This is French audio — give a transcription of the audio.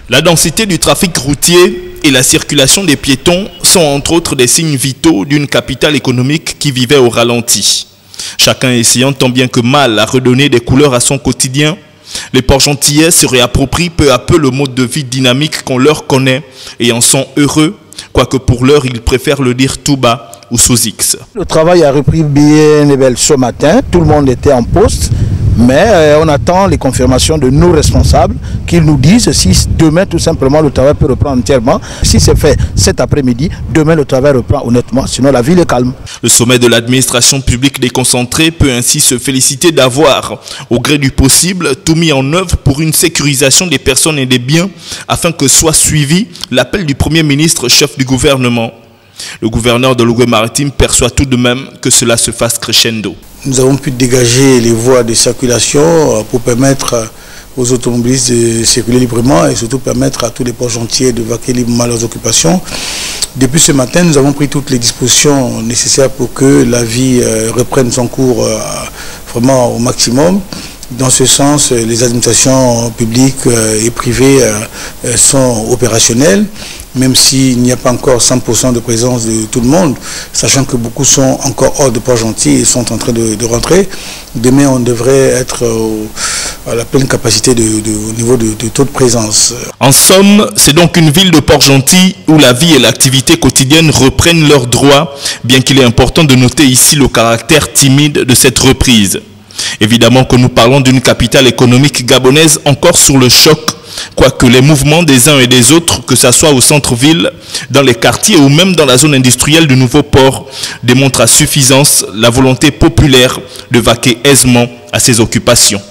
La densité du trafic routier et la circulation des piétons sont entre autres des signes vitaux d'une capitale économique qui vivait au ralenti. Chacun essayant tant bien que mal à redonner des couleurs à son quotidien, les Port-Gentillais se réapproprient peu à peu le mode de vie dynamique qu'on leur connaît et en sont heureux, quoique pour l'heure ils préfèrent le dire tout bas ou sous X. Le travail a repris bien et belle ce matin, tout le monde était en poste. Mais on attend les confirmations de nos responsables qu'ils nous disent si demain tout simplement le travail peut reprendre entièrement. Si c'est fait cet après-midi, demain le travail reprend honnêtement, sinon la ville est calme. Le sommet de l'administration publique déconcentrée peut ainsi se féliciter d'avoir, au gré du possible, tout mis en œuvre pour une sécurisation des personnes et des biens afin que soit suivi l'appel du Premier ministre, chef du gouvernement. Le gouverneur de l'Ogooué-Maritime perçoit tout de même que cela se fasse crescendo. Nous avons pu dégager les voies de circulation pour permettre aux automobilistes de circuler librement et surtout permettre à tous les Port-Gentillais de vaquer librement à leurs occupations. Depuis ce matin, nous avons pris toutes les dispositions nécessaires pour que la vie reprenne son cours vraiment au maximum. Dans ce sens, les administrations publiques et privées sont opérationnelles, même s'il n'y a pas encore 100% de présence de tout le monde, sachant que beaucoup sont encore hors de Port-Gentil et sont en train de rentrer. Demain, on devrait être à la pleine capacité au niveau de taux de présence. En somme, c'est donc une ville de Port-Gentil où la vie et l'activité quotidienne reprennent leurs droits, bien qu'il est important de noter ici le caractère timide de cette reprise. Évidemment que nous parlons d'une capitale économique gabonaise encore sur le choc, quoique les mouvements des uns et des autres, que ce soit au centre-ville, dans les quartiers ou même dans la zone industrielle du nouveau port, démontrent à suffisance la volonté populaire de vaquer aisément à ses occupations.